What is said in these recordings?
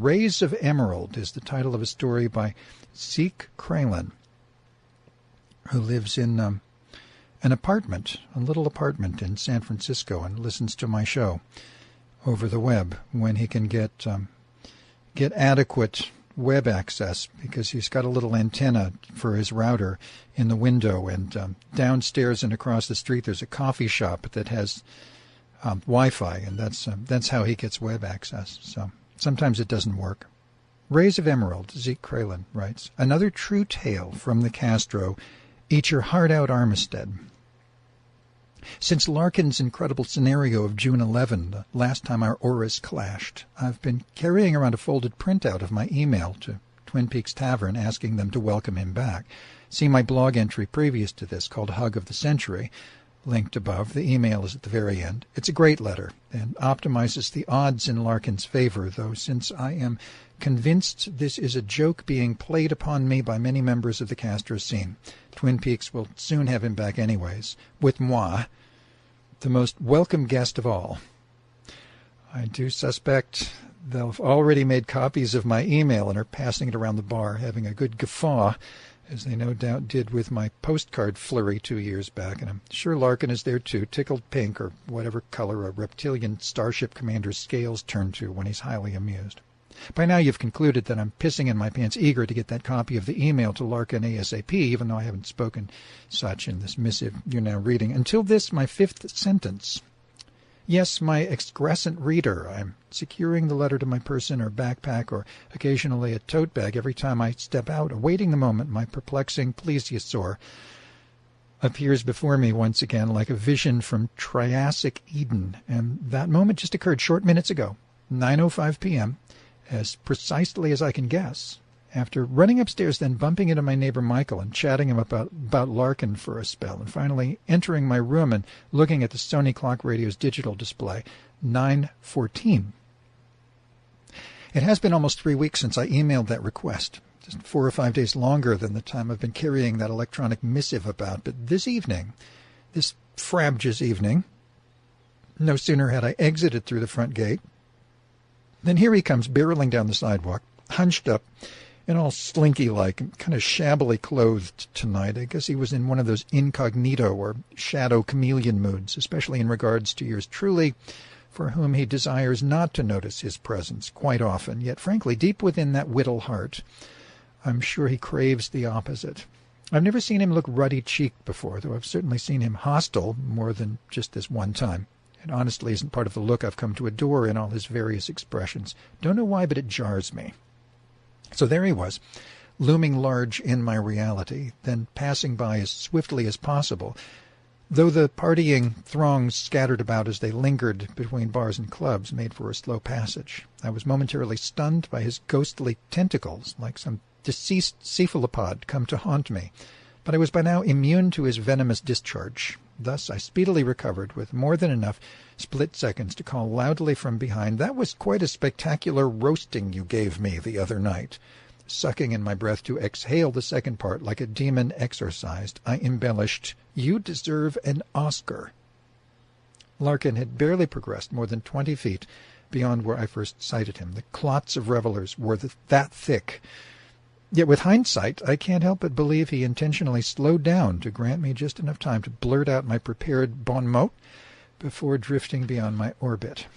Rays of Emerald is the title of a story by Zeke Kralin, who lives in a little apartment in San Francisco, and listens to my show over the web when he can get adequate web access, because he's got a little antenna for his router in the window, and downstairs and across the street there's a coffee shop that has Wi-Fi, and that's how he gets web access. So sometimes it doesn't work. Rays of Emerald, Zeke Kralin writes, another true tale from the Castro. Eat your heart out, Armistead. Since Larkin's incredible scenario of June 11, the last time our auras clashed, I've been carrying around a folded printout of my email to Twin Peaks Tavern asking them to welcome him back. See my blog entry previous to this called Hug of the Century, linked above. The email is at the very end. It's a great letter and optimizes the odds in Larkin's favor, though since I am convinced this is a joke being played upon me by many members of the Castro scene, Twin Peaks will soon have him back anyways, with moi, the most welcome guest of all. I do suspect they've already made copies of my email and are passing it around the bar, having a good guffaw, as they no doubt did with my postcard flurry 2 years back, and I'm sure Larkin is there too, tickled pink or whatever color a reptilian starship commander's scales turn to when he's highly amused. By now you've concluded that I'm pissing in my pants, eager to get that copy of the email to Larkin ASAP, even though I haven't spoken such in this missive you're now reading. Until this, my fifth sentence. Yes, my excrescent reader. I'm securing the letter to my person or backpack or occasionally a tote bag every time I step out, awaiting the moment my perplexing plesiosaur appears before me once again like a vision from Triassic Eden. And that moment just occurred short minutes ago, 9:05 p.m., as precisely as I can guess. After running upstairs, then bumping into my neighbor Michael and chatting him about Larkin for a spell, and finally entering my room and looking at the Sony Clock Radio's digital display, 9:14. It has been almost 3 weeks since I emailed that request, just 4 or 5 days longer than the time I've been carrying that electronic missive about. But this evening, this frabjous evening, no sooner had I exited through the front gate than here he comes barreling down the sidewalk, hunched up, and all slinky-like and kind of shabbily clothed tonight. I guess he was in one of those incognito or shadow chameleon moods, especially in regards to yours truly, for whom he desires not to notice his presence quite often. Yet, frankly, deep within that whittle heart, I'm sure he craves the opposite. I've never seen him look ruddy-cheeked before, though I've certainly seen him hostile more than just this one time. It honestly isn't part of the look I've come to adore in all his various expressions. Don't know why, but it jars me. So there he was, looming large in my reality, then passing by as swiftly as possible, though the partying throngs scattered about as they lingered between bars and clubs made for a slow passage. I was momentarily stunned by his ghostly tentacles, like some deceased cephalopod come to haunt me, but I was by now immune to his venomous discharge. Thus I speedily recovered, with more than enough split seconds to call loudly from behind, "That was quite a spectacular roasting you gave me the other night." Sucking in my breath to exhale the second part like a demon exorcised, I embellished, "You deserve an Oscar." Larkin had barely progressed more than 20 feet beyond where I first sighted him. The clots of revelers were that thick. Yet with hindsight, I can't help but believe he intentionally slowed down to grant me just enough time to blurt out my prepared bon mot before drifting beyond my orbit.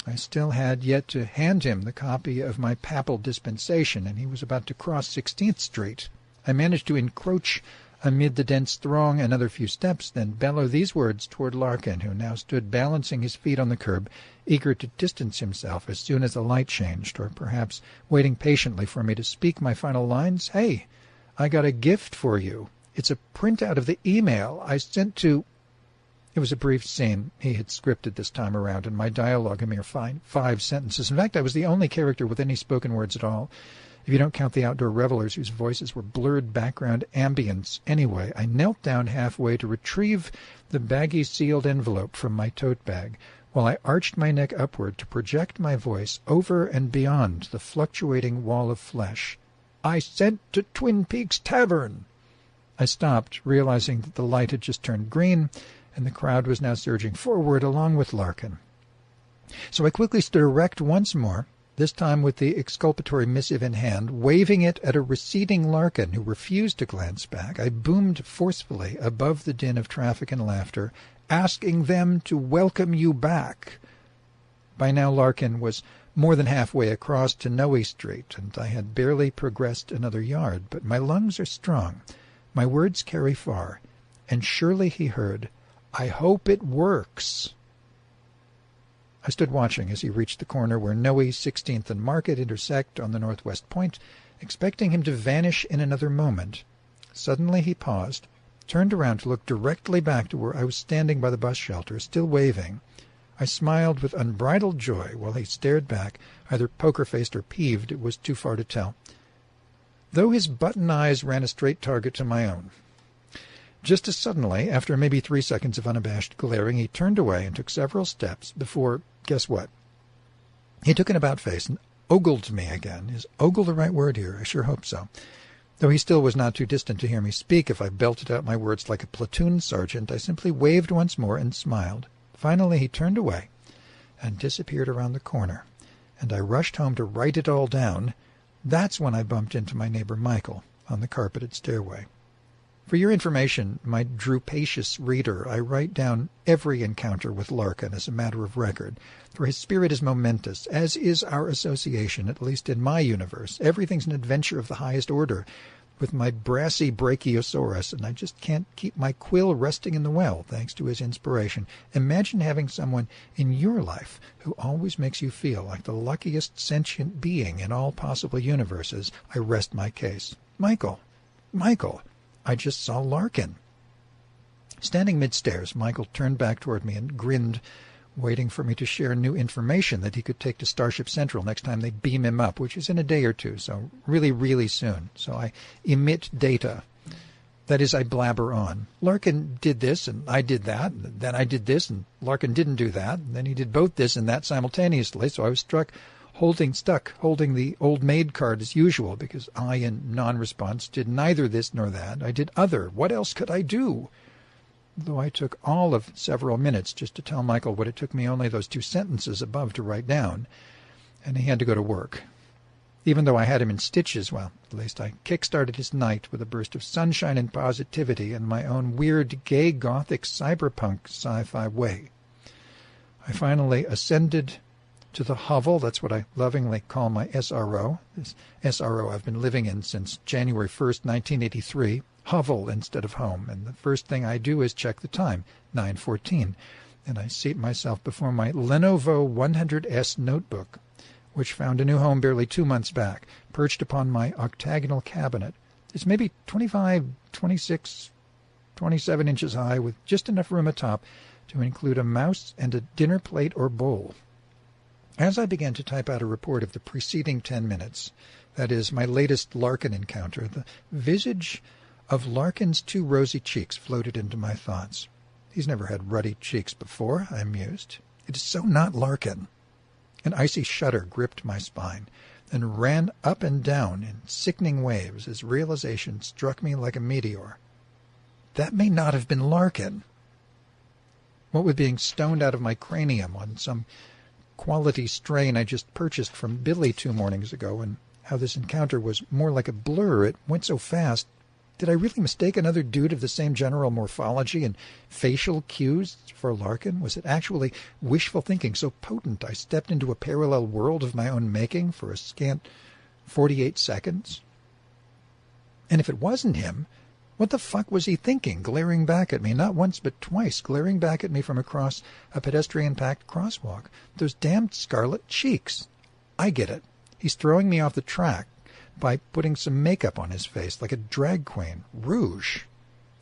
I still had yet to hand him the copy of my papal dispensation, and he was about to cross 16th Street. I managed to encroach amid the dense throng another few steps, then bellow these words toward Larkin, who now stood balancing his feet on the curb, eager to distance himself as soon as the light changed, or perhaps waiting patiently for me to speak my final lines. "Hey, I got a gift for you. It's a printout of the email I sent to—" It was a brief scene he had scripted this time around, and my dialogue a mere 5 sentences. In fact, I was the only character with any spoken words at all, if you don't count the outdoor revelers whose voices were blurred background ambience. Anyway, I knelt down halfway to retrieve the baggy sealed envelope from my tote bag, while I arched my neck upward to project my voice over and beyond the fluctuating wall of flesh. "I sent to Twin Peaks Tavern." I stopped, realizing that the light had just turned green, and the crowd was now surging forward along with Larkin. So I quickly stood erect once more, this time with the exculpatory missive in hand, waving it at a receding Larkin who refused to glance back. I boomed forcefully above the din of traffic and laughter, asking them to welcome you back. By now Larkin was more than halfway across to Noe Street, and I had barely progressed another yard. But my lungs are strong. My words carry far. And surely he heard, "I hope it works." I stood watching as he reached the corner where Noe, 16th and Market intersect on the northwest point, expecting him to vanish in another moment. Suddenly he paused, turned around to look directly back to where I was standing by the bus shelter, still waving. I smiled with unbridled joy while he stared back, either poker-faced or peeved. It was too far to tell, though his button eyes ran a straight target to my own. Just as suddenly, after maybe 3 seconds of unabashed glaring, he turned away and took several steps before, guess what? He took an about-face and ogled me again. Is ogle the right word here? I sure hope so. Though he still was not too distant to hear me speak, if I belted out my words like a platoon sergeant, I simply waved once more and smiled. Finally he turned away and disappeared around the corner, and I rushed home to write it all down. That's when I bumped into my neighbor Michael on the carpeted stairway. For your information, my drupacious reader, I write down every encounter with Larkin as a matter of record, for his spirit is momentous, as is our association, at least in my universe. Everything's an adventure of the highest order, with my brassy brachiosaurus, and I just can't keep my quill resting in the well, thanks to his inspiration. Imagine having someone in your life who always makes you feel like the luckiest sentient being in all possible universes. I rest my case. Michael! I just saw Larkin. Standing mid-stairs, Michael turned back toward me and grinned, waiting for me to share new information that he could take to Starship Central next time they beam him up, which is in a day or two, so really, really soon. So I emit data. That is, I blabber on. Larkin did this, and I did that, and then I did this, and Larkin didn't do that, and then he did both this and that simultaneously, so I was stuck holding the old maid card as usual, because I, in non-response, did neither this nor that. I did other. What else could I do? Though I took all of several minutes just to tell Michael what it took me only those 2 sentences above to write down, and he had to go to work. Even though I had him in stitches, well, at least I kick-started his night with a burst of sunshine and positivity in my own weird, gay, gothic, cyberpunk sci-fi way. I finally ascended to the hovel. That's what I lovingly call my SRO. This SRO I've been living in since January 1st, 1983. Hovel instead of home. And the first thing I do is check the time, 9:14. And I seat myself before my Lenovo 100S notebook, which found a new home barely 2 months back, perched upon my octagonal cabinet. It's maybe 25, 26, 27 inches high, with just enough room atop to include a mouse and a dinner plate or bowl. As I began to type out a report of the preceding 10 minutes, that is, my latest Larkin encounter, the visage of Larkin's 2 rosy cheeks floated into my thoughts. He's never had ruddy cheeks before, I mused. It is so not Larkin. An icy shudder gripped my spine, and ran up and down in sickening waves as realization struck me like a meteor. That may not have been Larkin. What with being stoned out of my cranium on some quality strain I just purchased from Billy 2 mornings ago, and how this encounter was more like a blur, it went so fast. Did I really mistake another dude of the same general morphology and facial cues for Larkin? Was it actually wishful thinking so potent I stepped into a parallel world of my own making for a scant 48 seconds? And if it wasn't him, what the fuck was he thinking, glaring back at me, not once but twice, glaring back at me from across a pedestrian-packed crosswalk? Those damned scarlet cheeks. I get it. He's throwing me off the track by putting some makeup on his face like a drag queen, rouge,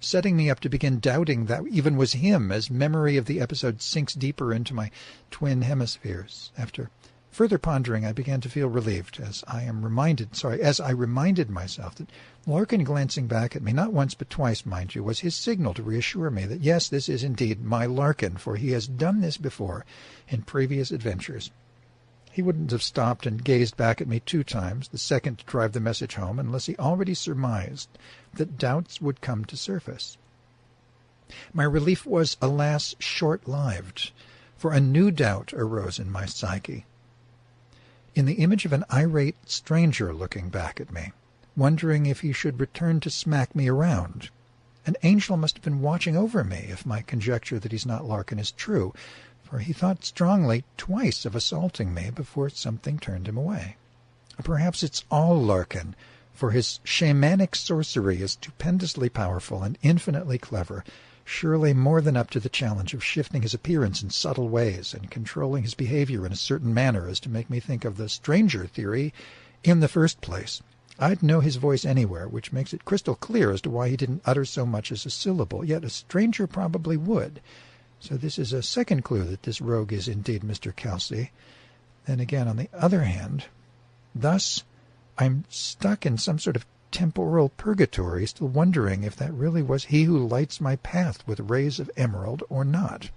setting me up to begin doubting that even was him as memory of the episode sinks deeper into my twin hemispheres. After further pondering, I began to feel relieved as I reminded myself that Larkin glancing back at me, not once but twice, mind you, was his signal to reassure me that yes, this is indeed my Larkin, for he has done this before in previous adventures. He wouldn't have stopped and gazed back at me 2 times, the second to drive the message home, unless he already surmised that doubts would come to surface. My relief was, alas, short-lived, for a new doubt arose in my psyche. in the image of an irate stranger looking back at me, wondering if he should return to smack me around. An angel must have been watching over me if my conjecture that he's not Larkin is true, for he thought strongly twice of assaulting me before something turned him away. Perhaps it's all Larkin, for his shamanic sorcery is stupendously powerful and infinitely clever, surely more than up to the challenge of shifting his appearance in subtle ways and controlling his behavior in a certain manner as to make me think of the stranger theory in the first place. I'd know his voice anywhere, which makes it crystal clear as to why he didn't utter so much as a syllable, yet a stranger probably would. So this is a second clue that this rogue is indeed Mr. Kelsey. Then again, on the other hand, thus I'm stuck in some sort of temporal purgatory, still wondering if that really was he who lights my path with rays of emerald or not.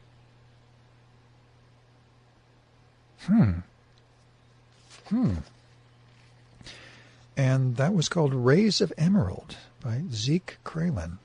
And that was called Rays of Emerald by Zeke Kralin.